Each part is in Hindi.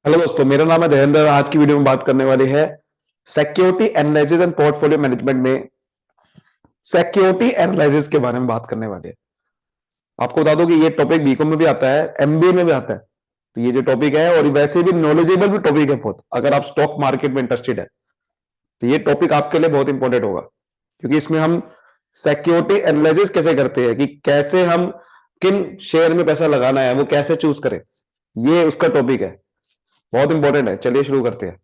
हेलो दोस्तों, मेरा नाम है धीरेन्द्र। आज की वीडियो में बात करने वाली है security analysis and portfolio management में सिक्योरिटी एनालिसिस के बारे में बात करने वाली है। आपको बता दो कि ये टॉपिक बीकॉम में भी आता है, एमबीए में भी आता है। तो ये जो टॉपिक है और वैसे भी नॉलेजेबल भी टॉपिक है बहुत। अगर आप स्टॉक मार्केट में इंटरेस्टेड है तो ये टॉपिक आपके लिए बहुत इंपॉर्टेंट होगा, क्योंकि इसमें हम सिक्योरिटी एनालिसिस कैसे करते हैं कि कैसे हम किन शेयर में पैसा लगाना है वो कैसे चूज करें, ये उसका टॉपिक है। बहुत इंपॉर्टेंट है। चलिए शुरू करते हैं।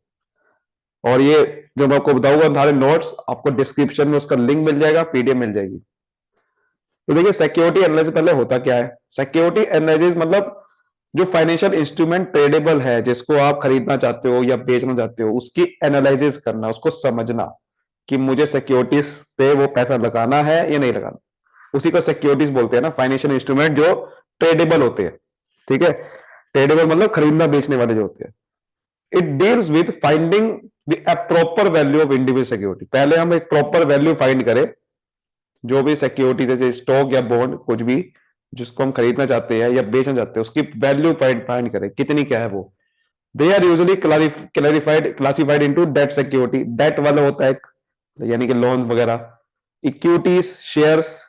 और ये जो मैं आपको बताऊंगा सारे नोट्स आपको डिस्क्रिप्शन में उसका लिंक मिल जाएगा, पीडीएफ मिल जाएगी। तो देखिए, सिक्योरिटी एनालिसिस पहले होता क्या है। सिक्योरिटी एनालिसिस मतलब जो फाइनेंशियल इंस्ट्रूमेंट ट्रेडेबल है, जिसको आप खरीदना चाहते हो या बेचना चाहते हो, उसकी एनालिसिस करना, उसको समझना कि मुझे सिक्योरिटीज पे वो पैसा लगाना है या नहीं लगाना। उसी को सिक्योरिटीज बोलते हैं ना, फाइनेंशियल इंस्ट्रूमेंट जो ट्रेडेबल होते हैं। ठीक है, ट्रेडेबल मतलब खरीदना बेचने वाले जो होते हैं। It deals with finding the proper value of individual security. पहले हम एक प्रॉपर वैल्यू फाइंड करें, जो भी सिक्योरिटी जैसे स्टॉक या बॉन्ड कुछ भी जिसको हम खरीदना चाहते हैं या बेचना चाहते हैं, उसकी वैल्यू फाइंड करें, कितनी क्या है वो। They are usually classified into debt security. Debt वाला होता है यानी कि लोन वगैरह, इक्विटीज, शेयर्स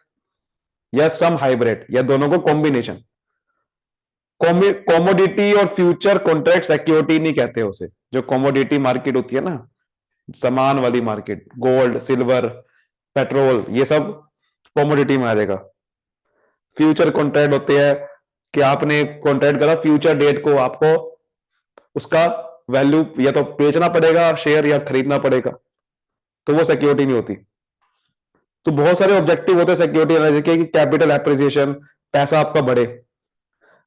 या सम हाइब्रिड या दोनों को कॉम्बिनेशन। कॉमोडिटी और फ्यूचर कॉन्ट्रैक्ट सिक्योरिटी नहीं कहते उसे। जो कॉमोडिटी मार्केट होती है ना, सामान वाली मार्केट, गोल्ड, सिल्वर, पेट्रोल, ये सब कॉमोडिटी में आ जाएगा। फ्यूचर कॉन्ट्रैक्ट होते हैं कि आपने कॉन्ट्रैक्ट करा फ्यूचर डेट को, आपको उसका वैल्यू या तो बेचना पड़ेगा शेयर या खरीदना पड़ेगा, तो वो सिक्योरिटी नहीं होती। तो बहुत सारे ऑब्जेक्टिव होते हैं सिक्योरिटी एनालिसिस के कि कैपिटल एप्रिसिएशन, पैसा आपका बढ़े,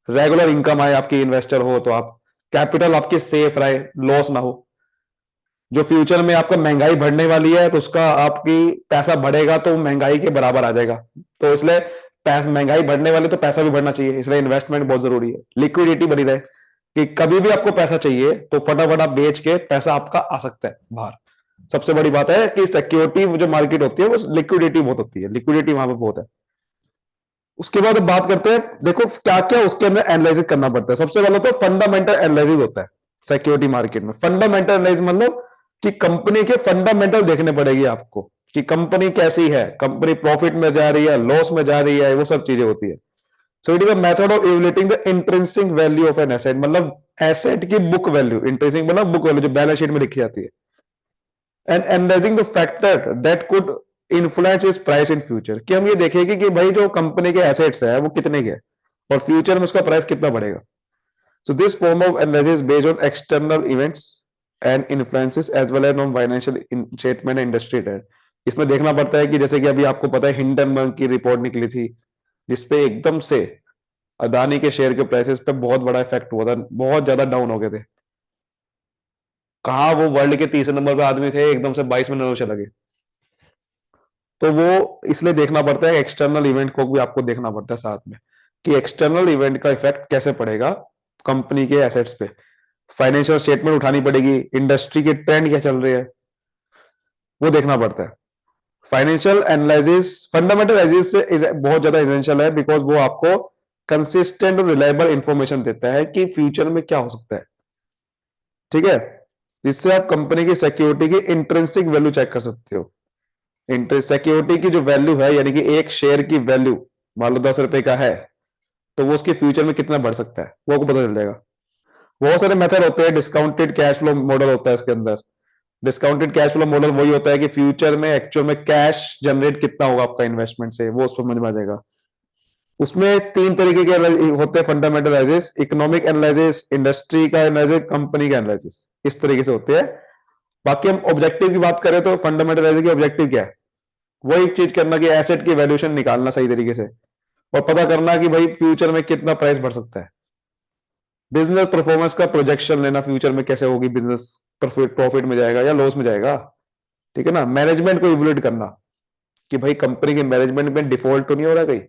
रेगुलर इनकम आए, आपकी इन्वेस्टर हो तो आप कैपिटल आपकी सेफ रहे, लॉस ना हो। जो फ्यूचर में आपका महंगाई बढ़ने वाली है तो उसका आपकी पैसा बढ़ेगा तो महंगाई के बराबर आ जाएगा। तो इसलिए महंगाई बढ़ने वाली तो पैसा भी बढ़ना चाहिए, इसलिए इन्वेस्टमेंट बहुत जरूरी है। लिक्विडिटी बनी रहे कि कभी भी आपको पैसा चाहिए तो फटाफट आप बेच के पैसा आपका आ सकता है बाहर। सबसे बड़ी बात है कि सिक्योरिटी जो मार्केट होती है वो लिक्विडिटी बहुत होती है, लिक्विडिटी वहां पर बहुत है। उसके बाद बात करते हैं, देखो क्या क्या उसके अंदर एनालिसिस करना पड़ता है। सबसे पहले तो फंडामेंटल एनालिसिस होता है सिक्योरिटी मार्केट में। फंडामेंटल एनालिसिस मतलब कि कंपनी के फंडामेंटल देखने पड़ेगी आपको कि कंपनी कैसी है, कंपनी प्रॉफिट में जा रही है, लॉस में जा रही है, वो सब चीजें होती है। So it is a method of evaluating the intrinsic value of an asset, मतलब एसेट की बुक वैल्यू। इंट्रिंसिक मतलब बुक वैल्यू जो बैलेंस शीट में लिखी जाती है। And analysing the factor that could influence is price in future, कि हम ये देखेंगे कि भाई जो कंपनी के एसेट्स है वो कितने के और फ्यूचर में उसका प्राइस कितना बढ़ेगा। So this form of analysis based on external events and influences as well as on financial statement industry trend. इसमें देखना पड़ता है कि जैसे कि अभी आपको पता है हिंडनबर्ग की रिपोर्ट निकली थी, जिसपे एकदम से अदानी के शेयर के प्राइसेस पे बहुत बड़ा इफेक्ट हुआ था, बहुत ज्यादा डाउन हो गए थे। कहा वो वर्ल्ड के तीसरे नंबर पे आदमी थे, एकदम से 22 में नंबर चला गए। तो वो इसलिए देखना पड़ता है, एक्सटर्नल इवेंट को भी आपको देखना पड़ता है साथ में कि एक्सटर्नल इवेंट का इफेक्ट कैसे पड़ेगा कंपनी के एसेट्स पे। फाइनेंशियल स्टेटमेंट उठानी पड़ेगी, इंडस्ट्री के ट्रेंड क्या चल रहे हैं वो देखना पड़ता है। फाइनेंशियल एनालिसिस, फंडामेंटल एनालिसिस से बहुत ज्यादा एसेंशियल है, बिकॉज वो आपको कंसिस्टेंट और रिलायबल इंफॉर्मेशन देता है कि फ्यूचर में क्या हो सकता है। ठीक है, जिससे आप कंपनी की सिक्योरिटी की इंट्रिंसिक वैल्यू चेक कर सकते हो। सिक्योरिटी की जो वैल्यू है, यानी कि एक शेयर की वैल्यू मान लो 10 रुपए का है, तो वो उसके फ्यूचर में कितना बढ़ सकता है वो आपको पता चल जाएगा। बहुत सारे मेथड होते हैं, डिस्काउंटेड कैश फ्लो मॉडल होता है इसके अंदर। डिस्काउंटेड कैश फ्लो मॉडल वही होता है कि फ्यूचर में एक्चुअल में कैश जनरेट कितना होगा आपका इन्वेस्टमेंट से, वो समझ में आ जाएगा। उसमें 3 तरीके के होते हैं fundamental analysis, economic analysis, industry का एनालिसिस, कंपनी का एनालिसिस, इस तरीके से होते हैं। बाकी हम ऑब्जेक्टिव की बात करें तो फंडामेंटल एनालिसिस की ऑब्जेक्टिव क्या है, वो एक चीज करना कि एसेट की वैल्यूएशन निकालना सही तरीके से और पता करना कि भाई फ्यूचर में कितना प्राइस बढ़ सकता है। बिजनेस परफॉर्मेंस का प्रोजेक्शन लेना, फ्यूचर में कैसे होगी बिजनेस, प्रॉफिट में जाएगा या लॉस में जाएगा। ठीक है ना, मैनेजमेंट को इवैल्यूएट करना कि भाई कंपनी के मैनेजमेंट में डिफॉल्ट तो नहीं हो रहा कहीं,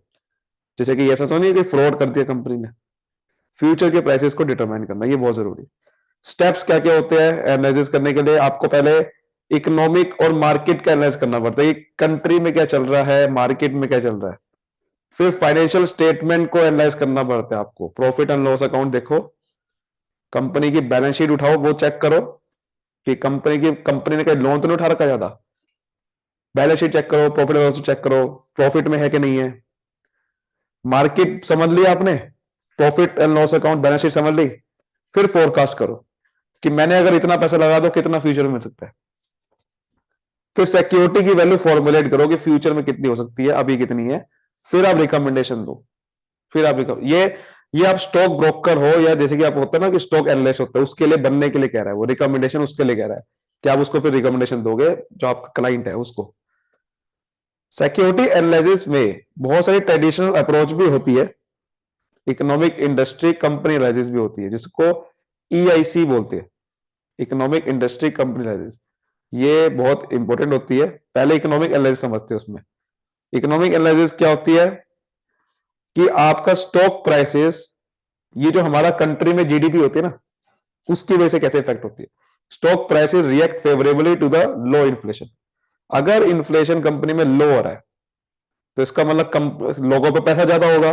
जैसे कि ऐसा तो नहीं कि फ्रॉड कर दिया कंपनी ने। फ्यूचर के प्राइसेस को डिटरमाइन करना ये बहुत जरूरी है। स्टेप्स क्या क्या होते हैं एनालिसिस करने के लिए, आपको पहले इकोनॉमिक और मार्केट का एनालिसिस करना पड़ता है, कंट्री में क्या चल रहा है, मार्केट में क्या चल रहा है। फिर फाइनेंशियल स्टेटमेंट को एनालाइज करना पड़ता है आपको, प्रॉफिट एंड लॉस अकाउंट देखो, कंपनी की बैलेंस शीट उठाओ, वो चेक करो कि कंपनी ने कोई लोन तो नहीं उठा रखा ज्यादा। बैलेंस शीट चेक करो, प्रॉफिट लॉस चेक करो, प्रॉफिट में है कि नहीं है। मार्केट समझ लिया आपने, profit and loss account, balance sheet समझ ली, फिर फोरकास्ट करो कि मैंने अगर इतना पैसा लगा तो कितना फ्यूचर में मिल सकता है। फिर सिक्योरिटी की वैल्यू फॉर्मुलेट करो कि फ्यूचर में कितनी हो सकती है, अभी कितनी है, फिर आप रिकमेंडेशन दो। फिर आप ये आप स्टॉक ब्रोकर हो या जैसे कि आप होता है ना कि स्टॉक एनालिस्ट होता है, उसके लिए बनने के लिए कह रहा है वो, रिकमेंडेशन उसके लिए कह रहा है कि आप उसको फिर रिकमेंडेशन दोगे जो आपका क्लाइंट है उसको। सिक्योरिटी एनालिसिस में बहुत सारी ट्रेडिशनल अप्रोच भी होती है, इकोनॉमिक इंडस्ट्री कंपनी एनालिसिस भी होती है, जिसको ईआईसी बोलते हैं, इकोनॉमिक इंडस्ट्री कंपनी एनालिसिस। ये बहुत इंपॉर्टेंट होती है। पहले इकोनॉमिक एनालिसिस समझते हैं। उसमें इकोनॉमिक एनालिसिस क्या होती है कि आपका स्टॉक प्राइसेस, ये जो हमारा कंट्री में जीडीपी होती है ना, उसकी वजह से कैसे इफेक्ट होती है। Stock prices react favourably to the low inflation. अगर इन्फ्लेशन कंपनी में लो हो रहा है तो इसका मतलब लोगों पे पैसा ज्यादा होगा,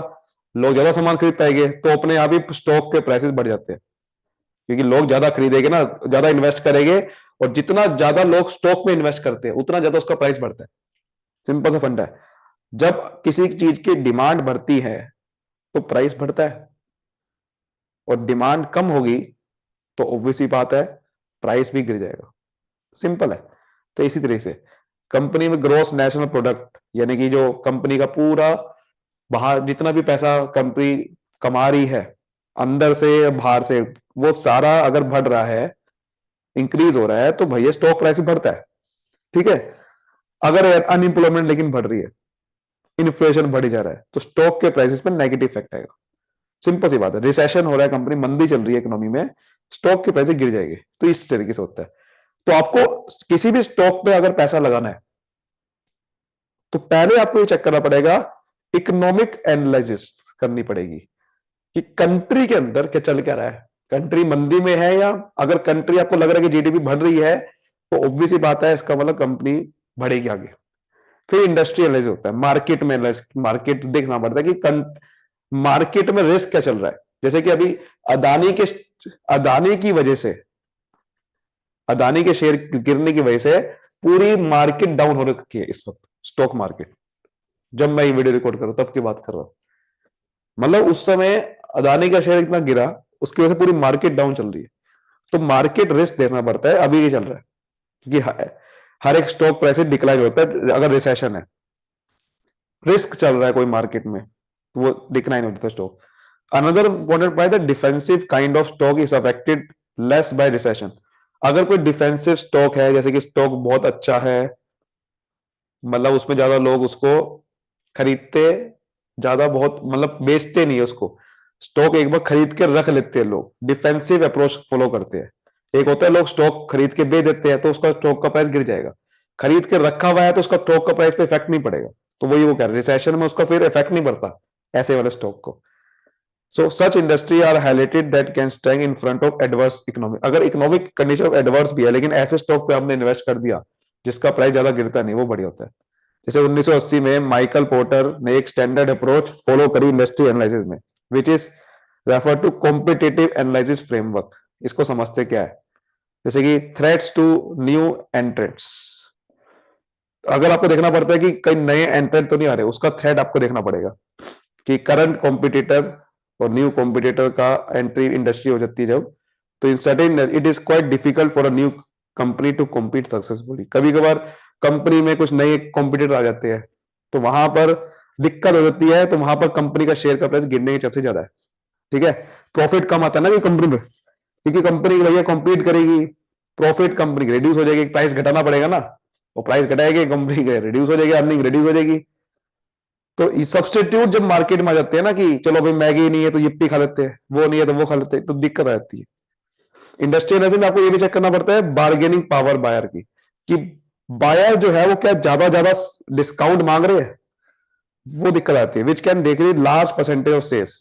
लोग ज्यादा सामान खरीद पाएंगे, तो अपने आप ही स्टॉक के प्राइसेस बढ़ जाते हैं, क्योंकि लोग ज्यादा खरीदेंगे ना, ज्यादा इन्वेस्ट करेंगे, और जितना ज्यादा लोग स्टॉक में इन्वेस्ट करते हैं उतना ज्यादा उसका प्राइस बढ़ता है। सिंपल सा फंडा है। जब किसी चीज की डिमांड बढ़ती है तो प्राइस बढ़ता है, और डिमांड कम होगी तो ऑब्वियस ही बात है प्राइस भी गिर जाएगा। सिंपल है। तो इसी तरीके से कंपनी में ग्रोस नेशनल प्रोडक्ट, यानी कि जो कंपनी का पूरा बाहर जितना भी पैसा कंपनी कमा रही है, अंदर से या बाहर से, वो सारा अगर बढ़ रहा है, इंक्रीज हो रहा है, तो भैया स्टॉक प्राइस बढ़ता है। ठीक है। अगर अनएम्प्लॉयमेंट लेकिन बढ़ रही है, इन्फ्लेशन बढ़ी जा रहा है, तो स्टॉक के प्राइसेस पर नेगेटिव इफेक्ट आएगा। सिंपल सी बात है। रिसेशन हो रहा है, कंपनी मंदी चल रही है इकोनॉमी में, स्टॉक के पैसे गिर जाएंगे। तो इस तरीके से होता है। तो आपको किसी भी स्टॉक पे अगर पैसा लगाना है तो पहले आपको ये चेक करना पड़ेगा, इकोनॉमिक एनालिसिस करनी पड़ेगी कि कंट्री के अंदर क्या चल क्या रहा है, कंट्री मंदी में है, या अगर कंट्री आपको लग रहा है कि जीडीपी बढ़ रही है तो ऑब्वियस ही बात है इसका मतलब कंपनी बढ़ेगी आगे। फिर इंडस्ट्री एनालिसिस होता है, मार्केट में मार्केट देखना पड़ता है कि मार्केट में रिस्क क्या चल रहा है। जैसे कि अभी अदानी के अदानी की वजह से, अदानी के शेयर गिरने की वजह से पूरी मार्केट डाउन हो रखी है इस वक्त, स्टॉक मार्केट। जब मैं ये वीडियो रिकॉर्ड कर रहा हूं तब की बात कर रहा हूं, मतलब उस समय अदानी का शेयर इतना गिरा, उसकी वजह से पूरी मार्केट डाउन चल रही है। तो मार्केट रिस्क देखना पड़ता है अभी ये चल रहा है, क्योंकि हर एक स्टॉक प्राइस डिक्लाइन होता है अगर रिसेशन है, रिस्क चल रहा है कोई मार्केट में तो वो डिक्लाइन होता है स्टॉक। अनदर इंपॉर्टेंट पॉइंट है, defensive kind of stock is affected less bye recession. अगर कोई डिफेंसिव स्टॉक है, जैसे कि स्टॉक बहुत अच्छा है, मतलब उसमें ज्यादा लोग उसको खरीदते, ज्यादा बहुत मतलब बेचते नहीं है उसको, स्टॉक एक बार खरीद के रख लेते हैं लोग, डिफेंसिव अप्रोच फॉलो करते हैं। एक होता है लोग स्टॉक खरीद के बेच देते हैं तो उसका स्टॉक का प्राइस गिर जाएगा, खरीद के रखा हुआ है तो उसका स्टॉक का प्राइस पे इफेक्ट नहीं पड़ेगा। तो वही वो कह रहे हैं, रिसेशन में उसका फिर इफेक्ट नहीं पड़ता ऐसे वाले स्टॉक को। So such industry are highlighted that can stand in front of adverse economic. अगर इकोनॉमिक कंडीशन ऑफ एडवर्स भी है लेकिन ऐसे स्टॉक पे हमने इन्वेस्ट कर दिया जिसका प्राइस ज्यादा गिरता नहीं, वो बढ़िया होता है। जैसे 1980 में माइकल पोर्टर ने एक स्टैंडर्ड अप्रोच फॉलो करी इंडस्ट्री एनालिसिस में, which is refer to competitive analysis framework. इसको समझते क्या है, जैसे कि थ्रेट्स टू न्यू एंट्रेंट्स। अगर आपको देखना पड़ता है कि कई नए एंट्रेंट तो नहीं आ रहे, उसका थ्रेट आपको देखना पड़ेगा कि करंट कॉम्पिटिटर और न्यू कॉम्पिटिटर का एंट्री इंडस्ट्री हो जाती है जब, तो इन certain it is quite difficult for a new company to compete successfully. कभी कभार कंपनी में कुछ नए कॉम्पिटिटर आ जाते हैं तो वहां पर दिक्कत हो जाती है, तो वहां पर कंपनी का शेयर का प्राइस गिरने के चांसेस ज्यादा है। ठीक है। प्रॉफिट कम आता है ना कंपनी में, क्योंकि कंपनी भैया कॉम्पीट करेगी, प्रॉफिट कंपनी की रिड्यूस हो जाएगी, प्राइस घटाना पड़ेगा ना, वो प्राइस घटाएगी कंपनी की रिड्यूस हो जाएगी, अर्निंग रिड्यूस हो जाएगी। तो सब्सटीट्यूट जब मार्केट में आ जाते हैं ना कि चलो भाई मैगी नहीं है तो yippee खा लेते हैं, वो नहीं है तो वो खा लेते हैं, तो दिक्कत आ जाती है। इंडस्ट्रियल एनालिसिस में आपको ये भी चेक करना पड़ता है बार्गेनिंग पावर बायर की, कि बायर जो है वो क्या ज्यादा ज्यादा डिस्काउंट मांग रहे हैं, वो दिक्कत आती है। Which can decrease large percentage of sales.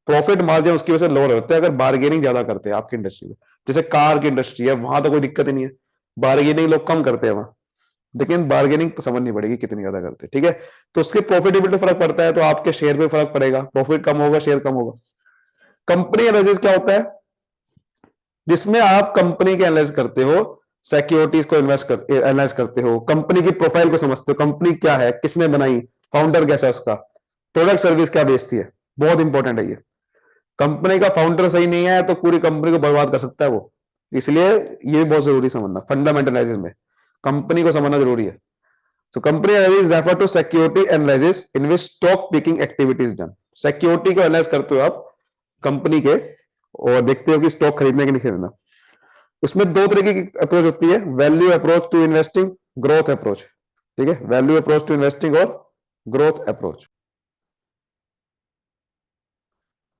Profit margin उसकी वजह से लोअर होते हैं अगर बार्गेनिंग ज्यादा करते हैं आपकी इंडस्ट्री में। जैसे कार की इंडस्ट्री है, वहां तो कोई दिक्कत ही नहीं है, बार्गेनिंग लोग कम करते हैं वहां, लेकिन बार्गेनिंग समझनी पड़ेगी कितनी ज्यादा करते हैं। ठीक है। तो उसके प्रॉफिटेबिलिटी फर्क पड़ता है, तो आपके शेयर पे फर्क पड़ेगा, प्रॉफिट कम होगा शेयर कम होगा। कंपनी एनालिसिस क्या होता है, जिसमें आप कंपनी के एनालाइज करते हो, सिक्योरिटीज को एनालाइज करते हो, कंपनी की प्रोफाइल को समझते हो, कंपनी क्या है, किसने बनाई, फाउंडर कैसा है उसका, प्रोडक्ट सर्विस क्या बेचती है। बहुत इंपॉर्टेंट है ये। कंपनी का फाउंडर सही नहीं है तो पूरी कंपनी को बर्बाद कर सकता है वो। इसलिए ये बहुत जरूरी समझना, फंडामेंटल एनालिसिस में कंपनी को समझना जरूरी है। So company analysis refer to security analysis in which stock picking activity is done. Security को एनालाइज करते हो आप कंपनी के और देखते हो कि स्टॉक खरीदने के नहीं खरीदना। उसमें दो तरीके की अप्रोच होती है, value approach to investing, growth approach. ठीक है, वैल्यू अप्रोच टू इन्वेस्टिंग और ग्रोथ अप्रोच।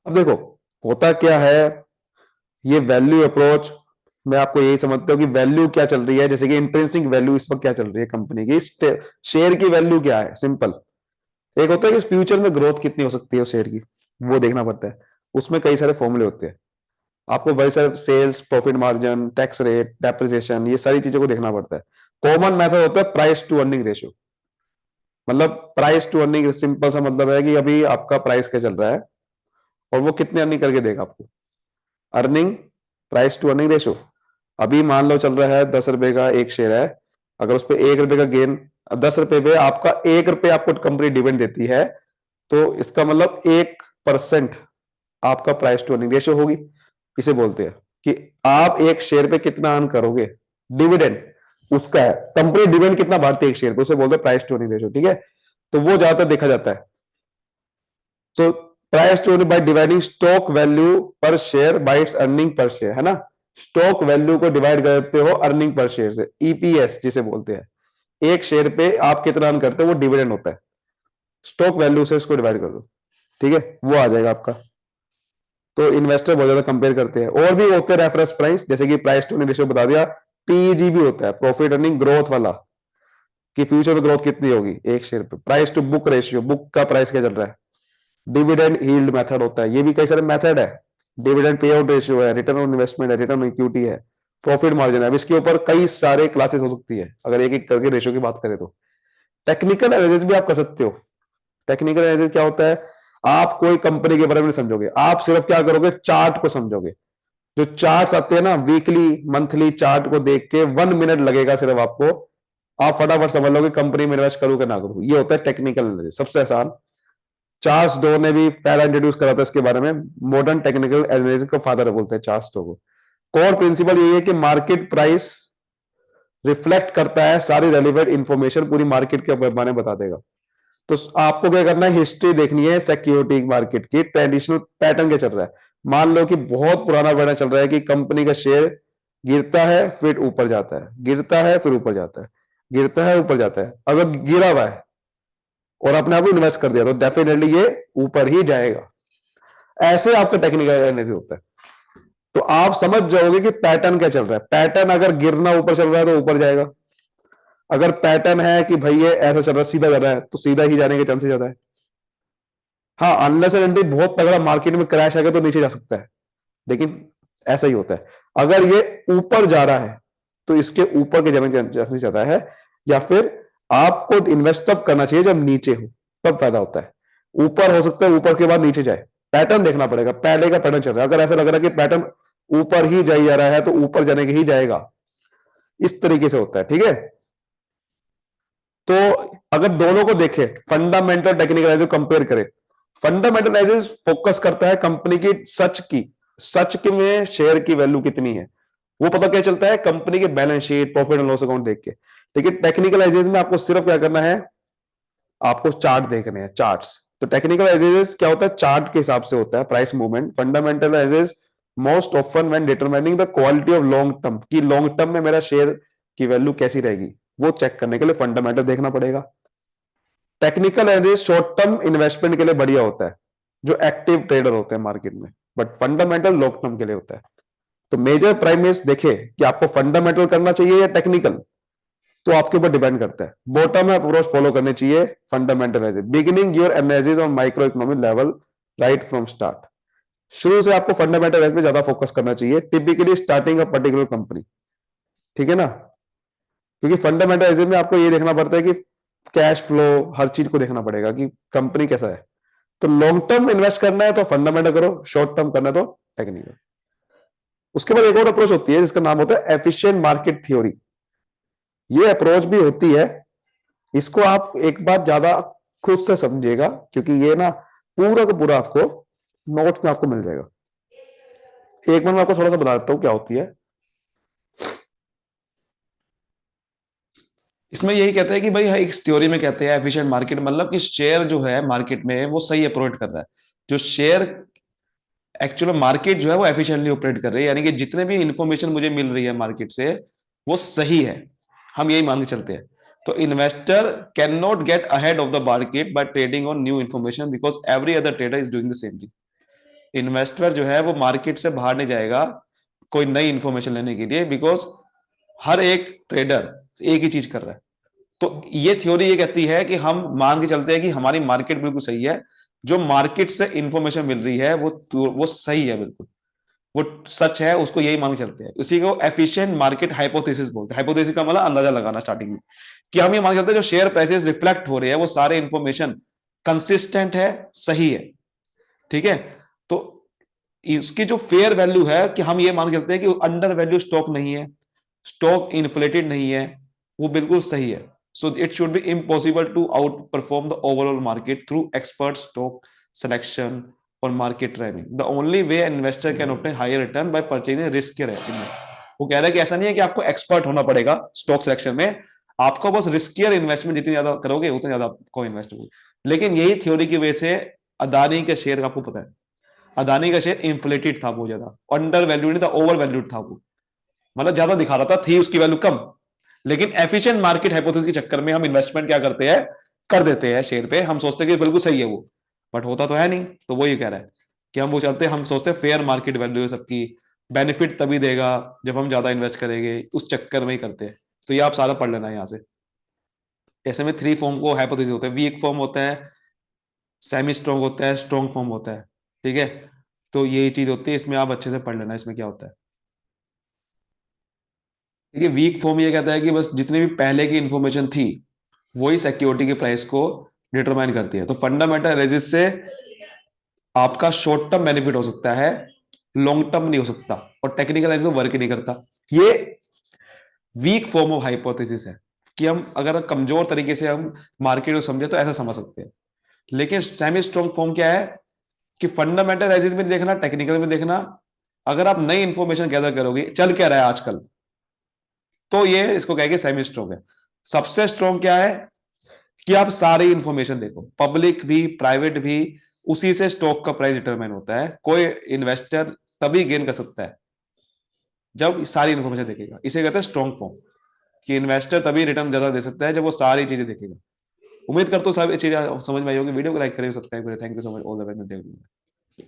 अब देखो होता क्या है, ये वैल्यू अप्रोच में आपको यही समझते हो कि वैल्यू क्या चल रही है, जैसे कि इंट्रिंसिक वैल्यू इस वक्त क्या चल रही है कंपनी की, शेयर की वैल्यू क्या है, सिंपल। एक होता है कि फ्यूचर में ग्रोथ कितनी हो सकती है उस शेयर की, वो देखना पड़ता है। उसमें कई सारे फॉर्मूले होते हैं, आपको वही सारे sales, profit margin, tax rate, depreciation, ये सारी चीजों को देखना पड़ता है। कॉमन मेथड होता है प्राइस टू अर्निंग रेशियो। मतलब प्राइस टू अर्निंग सिंपल सा मतलब है कि अभी आपका प्राइस क्या चल रहा है और वो कितने अर्निंग करके देगा आपको। Earning price to earning ratio. अभी मान लो चल रहा है 10 रुपए का एक शेयर है, अगर उस पर 1 रुपए का गेन, 10 रुपए पे आपका 1 रुपए आपको कंपनी डिविडेंड देती है, तो इसका मतलब 1% आपका प्राइस टू अर्निंग रेशियो होगी। इसे बोलते हैं कि आप एक शेयर पे कितना अर्न करोगे, डिविडेंड उसका है। कंपनी डिविडेंड कितना बांटती है एक शेयर पे, उसे बोलते हैं प्राइस टू अर्निंग रेशियो। ठीक है, तो वो ज्यादातर देखा जाता है। So price to earning by dividing stock value per share by its earning per share, है ना। स्टॉक वैल्यू को डिवाइड करते हो अर्निंग पर शेयर से, ईपीएस जिसे बोलते हैं। एक शेयर पे आप कितना अर्न करते हो वो डिविडेंड होता है, स्टॉक वैल्यू से इसको डिवाइड कर दो। ठीक है, वो आ जाएगा आपका। तो इन्वेस्टर बहुत ज्यादा कंपेयर करते हैं। और भी होते हैं रेफरेंस प्राइस, जैसे कि प्राइस टू अर्निंग रेशियो बता दिया। पीईजी भी होता है, प्रॉफिट अर्निंग ग्रोथ वाला, कि फ्यूचर में ग्रोथ कितनी होगी एक शेयर पे। Price to book ratio, book का प्राइस क्या चल रहा है। डिविडेंड यील्ड मेथड होता है, ये भी कई सारे मेथड है। डिविडेंड पे आउट रेशियो है, रिटर्न ऑन इन्वेस्टमेंट है, रिटर्न ऑन इक्विटी है, प्रॉफिट मार्जिन है। अब इसके ऊपर कई सारे क्लासेस हो सकती है, अगर एक एक करके रेशियो की बात करें तो। टेक्निकल एनालिसिस भी आप कर सकते हो। टेक्निकल एनालिसिस क्या होता है, आप कोई कंपनी के बारे में नहीं समझोगे, आप सिर्फ क्या करोगे, चार्ट को समझोगे। जो चार्ट्स आते हैं ना, वीकली मंथली चार्ट को देख के 1 मिनट लगेगा सिर्फ आपको, आप फटाफट समझ लोगे कंपनी में इन्वेस्ट करूं कि ना करूं। ये होता है टेक्निकल एनालिसिस, सबसे आसान। चार्ल्स डो ने भी पहला इंट्रोड्यूस करा था इसके बारे में, मॉडर्न टेक्निकल एनालिसिस का फादर बोलते हैं चार्ल्स डो को। कोर प्रिंसिपल ये है कि मार्केट प्राइस रिफ्लेक्ट करता है सारी रेलिवेंट इंफॉर्मेशन, पूरी मार्केट के बारे में बता देगा। तो आपको क्या करना है, हिस्ट्री देखनी है सिक्योरिटी मार्केट की, ट्रेडिशनल पैटर्न क्या चल रहा है। मान लो कि बहुत पुराना पैटर्न चल रहा है कि कंपनी का शेयर गिरता है फिर ऊपर जाता है, गिरता है फिर ऊपर जाता है, गिरता है ऊपर जाता है। अगर गिरा हुआ है और अपने आप को इन्वेस्ट कर दिया तो डेफिनेटली ये ऊपर ही जाएगा। ऐसे आपका टेक्निकल एनालिसिस होता है। तो आप समझ जाओगे कि पैटर्न क्या चल रहा है। पैटर्न अगर गिरना ऊपर चल रहा है तो ऊपर जाएगा, अगर पैटर्न है कि भाई ये ऐसा चल रहा है, सीधा चल रहा है, तो सीधा ही जाने के चांसेस ज्यादा है। हाँ, अनलेस एंड अनटिल बहुत तगड़ा मार्केट में क्रैश आ गया तो नीचे जा सकता है, लेकिन ऐसा ही होता है। अगर ये ऊपर जा रहा है तो इसके ऊपर के जाने के चांसेस ज्यादा है, या फिर आपको इन्वेस्ट तब करना चाहिए जब नीचे हो, तब फायदा होता है। ऊपर हो सकता है ऊपर के बाद नीचे जाए, पैटर्न देखना पड़ेगा, पहले का पैटर्न चल रहा है। अगर ऐसा लग रहा है कि पैटर्न ऊपर ही जाई जा रहा है तो ऊपर जाने के ही जाएगा, इस तरीके से होता है। ठीक है, तो अगर दोनों को देखें, फंडामेंटल टेक्निकल एनालिसिस कंपेयर करें। फंडामेंटल एनालिसिस फोकस करता है कंपनी की सच की, सच के में शेयर की वैल्यू कितनी है वो पता क्या चलता है कंपनी के balance sheet, profit and loss account देख के। लेकिन टेक्निकल एनालिसिस में आपको सिर्फ क्या करना है, आपको चार्ट देखने हैं, चार्ट्स। तो टेक्निकल एनालिसिस क्या होता है, चार्ट के हिसाब से होता है price movement. Fundamental analysis most often when determining the quality of long term, की लॉन्ग टर्म में मेरा शेयर की वैल्यू कैसी रहेगी, वो चेक करने के लिए फंडामेंटल देखना पड़ेगा। Technical analysis short term investment के लिए बढ़िया होता है, जो एक्टिव ट्रेडर होते हैं मार्केट में, बट फंडामेंटल लॉन्ग टर्म के लिए होता है। तो मेजर प्राइमेस देखे कि आपको फंडामेंटल करना चाहिए या टेक्निकल, तो आपके ऊपर डिपेंड करता है। बॉटम अप्रोच फॉलो करनी चाहिए fundamental analysis, beginning your analysis on micro economic level right from start. शुरू से आपको फंडामेंटल एनालिसिस पे ज्यादा फोकस करना चाहिए, typically starting a particular company. ठीक है ना, क्योंकि फंडामेंटल एनालिसिस में आपको ये देखना पड़ता है कि कैश फ्लो, हर चीज को देखना पड़ेगा कि कंपनी कैसा है। तो लॉन्ग टर्म इन्वेस्ट करना है तो फंडामेंटल करो, शॉर्ट टर्म करना है तो टेक्निकल। उसके बाद एक और अप्रोच होती है जिसका नाम होता है एफिशिएंट मार्केट थ्योरी। ये अप्रोच भी होती है, इसको आप एक बार ज्यादा खुद से समझिएगा, क्योंकि ये ना पूरा का पूरा आपको नोट में आपको मिल जाएगा। एक बार मैं आपको थोड़ा सा बता देता हूँ क्या होती है। इसमें यही कहते हैं कि भाई एक थ्योरी में कहते हैं एफिशिएंट मार्केट मतलब कि शेयर जो है मार्केट में वो सही ऑपरेट कर रहा है। जो शेयर एक्चुअल मार्केट जो है वो एफिशिएंटली ऑपरेट कर रही है, यानी कि जितने भी इंफॉर्मेशन मुझे मिल रही है मार्केट से वो सही है, हम यही मान के चलते हैं। तो investor can not get ahead of the market by trading on new information because every other trader is doing the same thing. Investor जो है वो मार्केट से बाहर नहीं जाएगा कोई नई इंफॉर्मेशन लेने के लिए, बिकॉज हर एक ट्रेडर एक ही चीज कर रहा है। तो ये थ्योरी ये कहती है कि हम मान के चलते हैं कि हमारी मार्केट बिल्कुल सही है, जो मार्केट से इंफॉर्मेशन मिल रही है वो सही है, बिल्कुल वो सच है, उसको यही मान के चलते हैं। उसी को एफिशिएंट मार्केट हाइपोथेसिस बोलते हैं। हाइपोथेसिस का मतलब अंदाजा लगाना स्टार्टिंग में, कि हम ये मान के चलते हैं जो शेयर प्राइसेस रिफ्लेक्ट हो रहे हैं वो सारे इंफॉर्मेशन कंसिस्टेंट है, सही है, ठीक है। तो इसकी जो फेयर वैल्यू है कि हम ये मान के चलते हैं कि अंडर वैल्यू स्टॉक नहीं है, स्टॉक इन्फ्लेटेड नहीं है, वो बिल्कुल सही है। So it should be impossible to outperform the overall market through expert stock selection और market timing. The only way investor can obtain higher return by purchasing risk. वो कह रहा है कि ऐसा नहीं है कि आपको एक्सपर्ट होना पड़ेगा स्टॉक सिलेक्शन में, आपको बस रिस्कियर इन्वेस्टमेंट जितनी ज्यादा करोगे उतनी ज्यादा आपको इन्वेस्ट होगी। लेकिन यही थ्योरी की वजह से अदानी के शेयर का आपको पता है, अदानी का शेयर इंफ्लेटेड था बहुत ज्यादा, अंडर वैल्यूड नहीं था, ओवर वैल्यूड था वो, मतलब ज्यादा दिखा रहा था, थी उसकी वैल्यू कम। लेकिन एफिशिएंट मार्केट हाइपोथेसिस के चक्कर में हम इन्वेस्टमेंट क्या करते हैं, कर देते हैं शेयर पे, हम सोचते हैं कि बिल्कुल सही है वो, बट होता तो है नहीं। तो वो ये कह रहा है कि हम वो चाहते हैं, हम सोचते हैं फेयर मार्केट वैल्यू है सबकी, बेनिफिट तभी देगा जब हम ज्यादा इन्वेस्ट करेंगे, उस चक्कर में ही करते हैं। तो ये आप सारा पढ़ लेना यहाँ से। ऐसे में थ्री फॉर्म को हाइपोथेसिस होते हैं, वीक फॉर्म होता है, सेमी स्ट्रॉन्ग होता है, स्ट्रॉन्ग फॉर्म होता है, ठीक है। तो यही चीज होती है, इसमें आप अच्छे से पढ़ लेना इसमें क्या होता है। देखिए वीक फॉर्म ये कहता है कि बस जितनी भी पहले की इंफॉर्मेशन थी वही सिक्योरिटी के प्राइस को डिटरमाइन करती है। तो फंडामेंटल एनालिसिस से आपका शॉर्ट टर्म बेनिफिट हो सकता है, लॉन्ग टर्म नहीं हो सकता, और टेक्निकल एनालिसिस वर्क नहीं करता। ये वीक फॉर्म ऑफ हाइपोथेसिस है कि हम अगर कमजोर तरीके से हम मार्केट को समझे तो ऐसा समझ सकते हैं। लेकिन सेमी स्ट्रॉन्ग फॉर्म क्या है कि फंडामेंटल एनालिसिस में देखना, टेक्निकल में देखना, अगर आप नई इंफॉर्मेशन गैदर करोगे चल क्या रहा है आजकल, तो ये इसको कहेंगे सेमी स्ट्रॉन्ग है। सबसे स्ट्रॉन्ग क्या है कि आप सारी इंफॉर्मेशन देखो, पब्लिक भी प्राइवेट भी, उसी से स्टॉक का प्राइस डिटरमाइन होता है। कोई इन्वेस्टर तभी गेन कर सकता है जब सारी इंफॉर्मेशन देखेगा, इसे कहते हैं स्ट्रॉन्ग फॉर्म, कि इन्वेस्टर तभी रिटर्न ज्यादा दे सकता है जब वो सारी चीजें देखेगा। उम्मीद करता हूँ सब चीजें समझ में आई होगी। वीडियो को लाइक करें, सब्सक्राइब करें। Thank you so much, all the best.